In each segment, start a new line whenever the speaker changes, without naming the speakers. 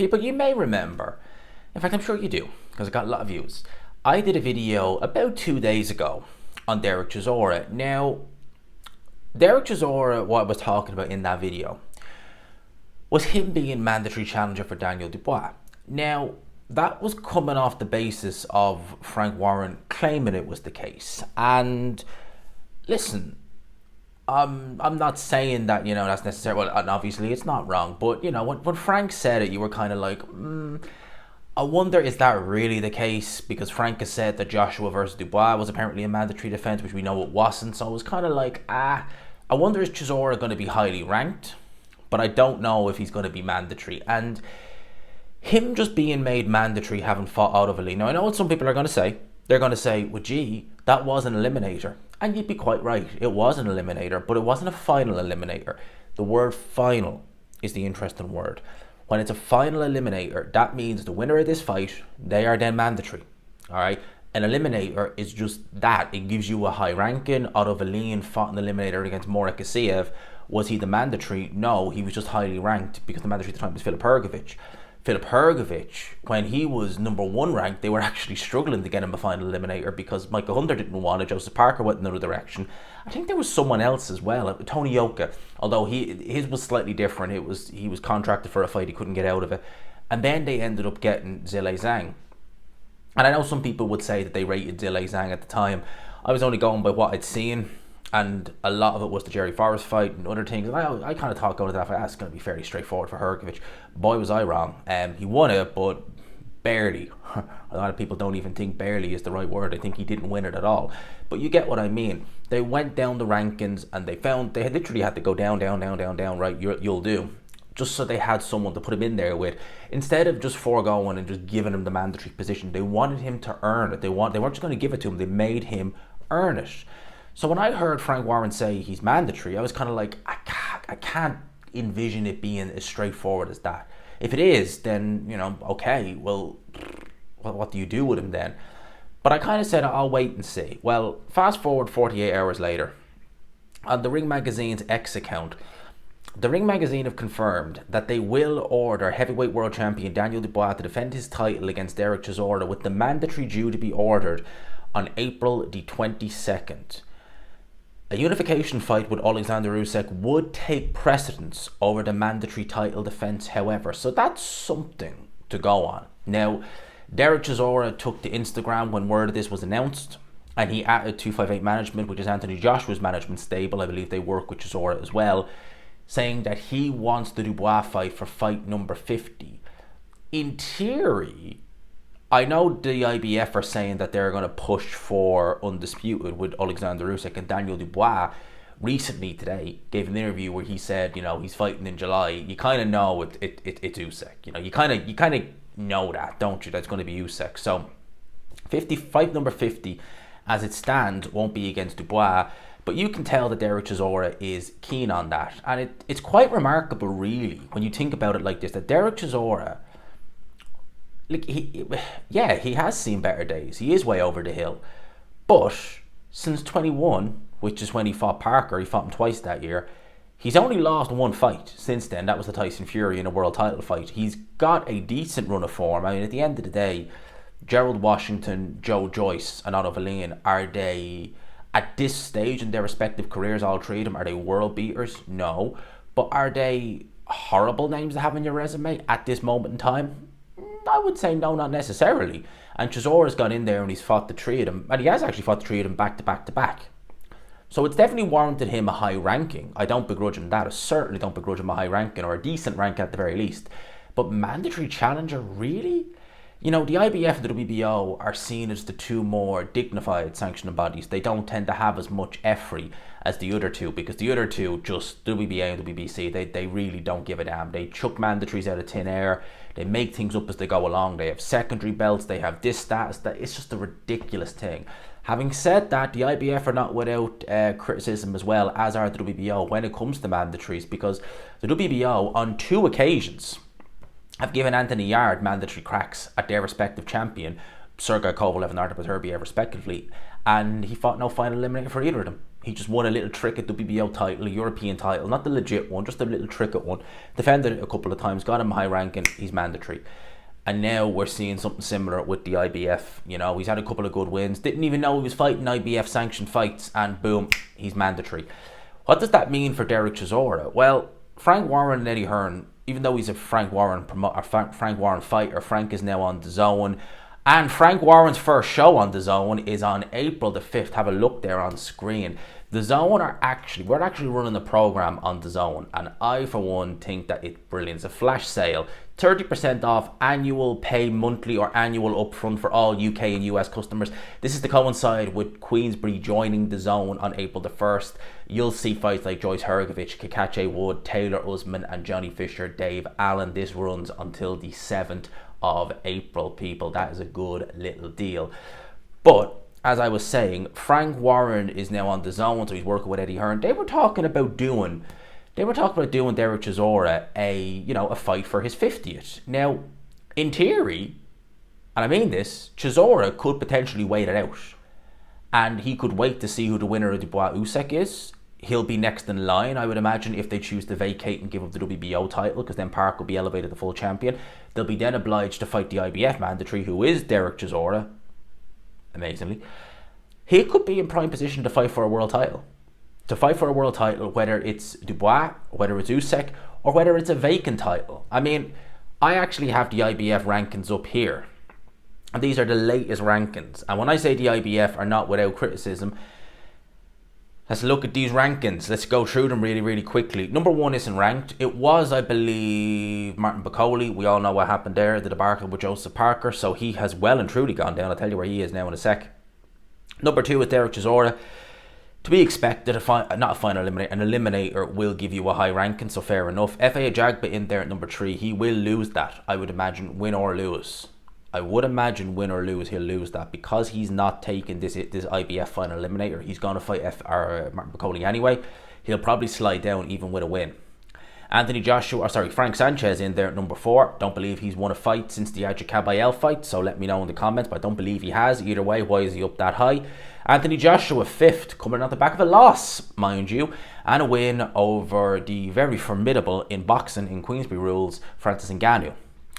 People, you may remember, in fact I'm sure you do, because it got a lot of views. I did a video about 2 days ago on Derek Chisora. Now, Derek Chisora, what I was talking about in that video, was him being mandatory challenger for Daniel Dubois. Now, that was coming off the basis of Frank Warren claiming it was the case. And listen, I'm not saying that, that's necessary. Well, and obviously it's not wrong. But, when Frank said it, you were kind of like, I wonder, is that really the case? Because Frank has said that Joshua versus Dubois was apparently a mandatory defense, which we know it wasn't. So it was kind of like, I wonder, is Chisora going to be highly ranked? But I don't know if he's going to be mandatory. And him just being made mandatory, having fought out of a league. Now, I know what some people are going to say. They're going to say, well, gee, that was an eliminator. And you'd be quite right. It was an eliminator, but it wasn't a final eliminator. The word final is the interesting word. When it's a final eliminator, that means the winner of this fight, they are then mandatory. All right? An eliminator is just that. It gives you a high ranking. Otto Valin fought an eliminator against Morek Asiev. Was he the mandatory? No, he was just highly ranked because the mandatory at the time was Filip Hrgovic. Filip Hrgovic, when he was number 1 ranked, they were actually struggling to get him a final eliminator because Michael Hunter didn't want it. Joseph Parker went in another direction. I think there was someone else as well, Tony Yoka, although his was slightly different. He was contracted for a fight, he couldn't get out of it. And then they ended up getting Zhilei Zhang. And I know some people would say that they rated Zhilei Zhang at the time. I was only going by what I'd seen, and a lot of it was the Jerry Forrest fight and other things. And I kind of thought going to that fight, it's going to be fairly straightforward for Hrgovic. Boy, was I wrong. He won it, but barely. A lot of people don't even think barely is the right word. I think he didn't win it at all. But you get what I mean. They went down the rankings and they had literally had to go down, right, you'll do. Just so they had someone to put him in there with. Instead of just foregoing and just giving him the mandatory position, they wanted him to earn it. They weren't just going to give it to him. They made him earn it. So when I heard Frank Warren say he's mandatory, I was kind of like, I can't envision it being as straightforward as that. If it is, then, okay, well, what do you do with him then? But I kind of said, I'll wait and see. Well, fast forward 48 hours later, on the Ring Magazine's X account, the Ring Magazine have confirmed that they will order heavyweight world champion Daniel Dubois to defend his title against Derek Chisora, with the mandatory due to be ordered on April the 22nd. A unification fight with Alexander Usyk would take precedence over the mandatory title defense, however. So that's something to go on. Now, Derek Chisora took to Instagram when word of this was announced, and he added 258 Management, which is Anthony Joshua's management stable. I believe they work with Chisora as well, saying that he wants the Dubois fight for fight number 50. In theory, I know the IBF are saying that they're going to push for Undisputed with Alexander Usyk, and Daniel Dubois recently today gave an interview where he said, he's fighting in July. You kind of know it's Usyk. You kind of know that, don't you? That's going to be Usyk. So 50 fight number 50, as it stands, won't be against Dubois, but you can tell that Derek Chisora is keen on that, and it's quite remarkable, really, when you think about it like this, that Derek Chisora, he has seen better days. He is way over the hill. But since 21, which is when he fought Parker, he fought him twice that year, he's only lost 1 fight since then. That was the Tyson Fury in a world title fight. He's got a decent run of form. I mean, at the end of the day, Gerald Washington, Joe Joyce, and Otto Valin, are they, at this stage in their respective careers, all 3 of them, are they world beaters? No. But are they horrible names to have on your resume at this moment in time? I would say no, not necessarily. And Chisora's gone in there and he's fought the 3 of them. And he has actually fought the 3 of them back to back to back. So it's definitely warranted him a high ranking. I don't begrudge him that. I certainly don't begrudge him a high ranking, or a decent rank at the very least. But mandatory challenger, really? The IBF and the WBO are seen as the 2 more dignified sanctioning bodies. They don't tend to have as much effort as the other 2, because the other 2, just WBA and WBC, they really don't give a damn. They chuck mandatories out of thin air. They make things up as they go along. They have secondary belts. They have this status. That it's just a ridiculous thing. Having said that, the IBF are not without criticism, as well as are the WBO, when it comes to mandatories, because the WBO on 2 occasions have given Anthony Yarde mandatory cracks at their respective champion, Sergey Kovalev and Artur Beterbiev respectively, and he fought no final eliminator for either of them. He just won a little trick WBO title, a European title, not the legit one, just a little trick one. Defended it a couple of times, got him high ranking, he's mandatory. And now we're seeing something similar with the IBF. You know, he's had a couple of good wins. Didn't even know he was fighting IBF sanctioned fights, and boom, he's mandatory. What does that mean for Derek Chisora? Well, Frank Warren and Eddie Hearn, even though he's a Frank Warren fighter, Frank is now on DAZN. And Frank Warren's first show on DAZN is on April the 5th. Have a look there on screen. We're actually running the program on DAZN, and I for one think that it's brilliant. It's a flash sale, 30% off annual pay monthly or annual upfront for all UK and US customers. This is to coincide with Queensberry joining DAZN on April the 1st. You'll see fights like Joyce Hergovich, Kakache Wood, Taylor Usman and Johnny Fisher, Dave Allen. This runs until the 7th of April, people. That is a good little deal. But as I was saying, Frank Warren is now on DAZN, so he's working with Eddie Hearn. They were talking about doing Derek Chisora a fight for his 50th. Now, in theory, and I mean this, Chisora could potentially wait it out, and he could wait to see who the winner of Dubois Usyk is. He'll be next in line, I would imagine, if they choose to vacate and give up the WBO title, because then Park will be elevated to full champion. They'll be then obliged to fight the IBF mandatory, who is Derek Chisora. Amazingly, he could be in prime position to fight for a world title. Whether it's Dubois, whether it's Usyk, or whether it's a vacant title. I mean, I actually have the IBF rankings up here, and these are the latest rankings. And when I say the IBF are not without criticism, let's look at these rankings. Let's go through them really, really quickly. Number 1 isn't ranked. It was, I believe, Martin Bacoli. We all know what happened there, the debacle with Joseph Parker. So he has well and truly gone down. I'll tell you where he is now in a sec. Number 2 is Derek Chisora. To be expected, an eliminator will give you a high ranking, so fair enough. F.A. Ajagba in there at number 3. He will lose that, I would imagine, win or lose. He'll lose that because he's not taking this IBF final eliminator. He's going to fight Martin Bacoli anyway. He'll probably slide down even with a win. Frank Sanchez in there at number 4. Don't believe he's won a fight since the Adja Kabayel fight, so let me know in the comments, but I don't believe he has. Either way, why is he up that high? Anthony Joshua 5th, coming on the back of a loss, mind you, and a win over the very formidable in boxing in Queensberry rules, Francis Ngannou.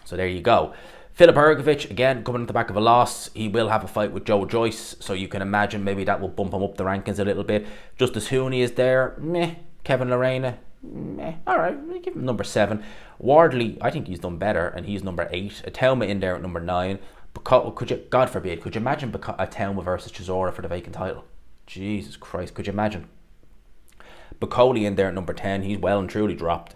So there you go. Filip Hergovich, again, coming on the back of a loss. He will have a fight with Joe Joyce, so you can imagine maybe that will bump him up the rankings a little bit. Justice Hooney is there. Meh. Kevin Lorena. Meh. Alright, we'll give him number 7. Wardley, I think he's done better, and he's number 8. Atelma in there at number 9. God forbid, could you imagine Atelma versus Chisora for the vacant title? Jesus Christ, could you imagine? Bacoli in there at number 10. He's well and truly dropped.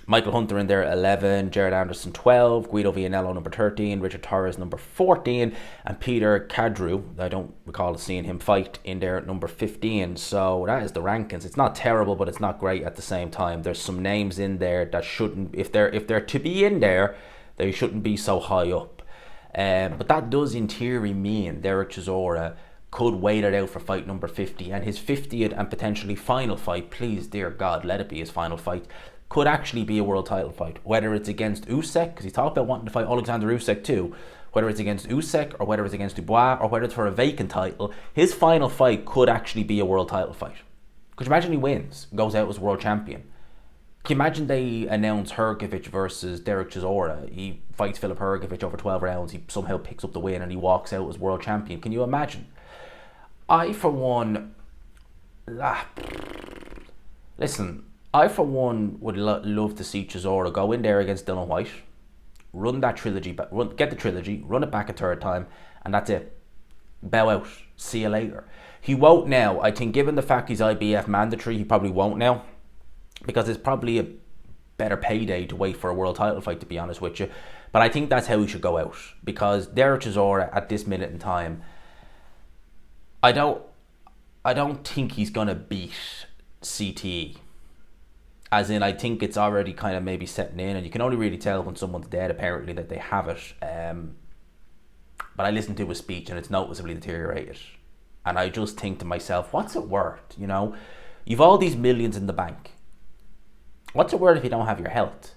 Michael Hunter in there at 11, Jared Anderson 12, Guido Vianello number 13, Richard Torres number 14, and Peter Kadru, I don't recall seeing him fight, in there at number 15. So that is the rankings. It's not terrible, but it's not great at the same time. There's some names in there that shouldn't, if they're to be in there, they shouldn't be so high up. But that does in theory mean Derek Chisora could wait it out for fight number 50, and his 50th and potentially final fight, please dear God, let it be his final fight, could actually be a world title fight. Whether it's against Usyk, because he talked about wanting to fight Alexander Usyk too, whether it's against Usyk or whether it's against Dubois or whether it's for a vacant title, his final fight could actually be a world title fight. Could you imagine he wins, goes out as world champion? Can you imagine they announce Hergovich versus Derek Chisora? He fights Filip Hergovich over 12 rounds, he somehow picks up the win and he walks out as world champion. Can you imagine? I for one would love to see Chisora go in there against Dylan White, run that trilogy, get the trilogy, run it back a third time, and that's it. Bow out. See you later. He won't now. I think given the fact he's IBF mandatory, he probably won't now, because it's probably a better payday to wait for a world title fight, to be honest with you. But I think that's how he should go out, because Derek Chisora at this minute in time, I don't think he's gonna beat CTE. As in, I think it's already kind of maybe setting in, and you can only really tell when someone's dead, apparently, that they have it. But I listened to his speech and it's noticeably deteriorated. And I just think to myself, what's it worth? You know, you've all these millions in the bank. What's it worth if you don't have your health?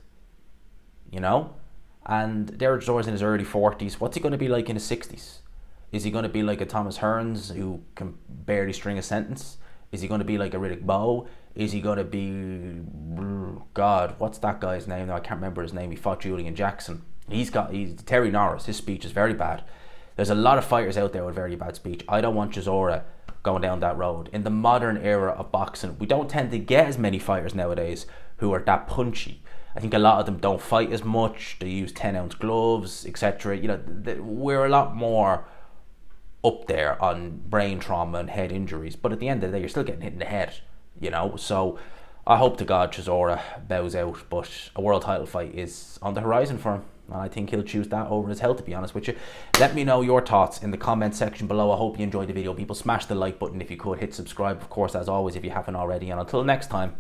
You know? And Derek Chisora's in his early 40s. What's he going to be like in his 60s? Is he going to be like a Thomas Hearns who can barely string a sentence? Is he going to be like a Riddick Bowe? Is he going to be, God, what's that guy's name? No, I can't remember his name. He fought Julian Jackson. He's Terry Norris. His speech is very bad. There's a lot of fighters out there with very bad speech. I don't want Chisora going down that road. In the modern era of boxing, we don't tend to get as many fighters nowadays who are that punchy. I think a lot of them don't fight as much. They use 10-ounce gloves, etc. You know, we're a lot more up there on brain trauma and head injuries. But at the end of the day, you're still getting hit in the head, you know. So I hope to God Chisora bows out. But a world title fight is on the horizon for him. And I think he'll choose that over his health, to be honest with you. Let me know your thoughts in the comment section below. I hope you enjoyed the video. People, smash the like button if you could. Hit subscribe, of course, as always, if you haven't already. And until next time,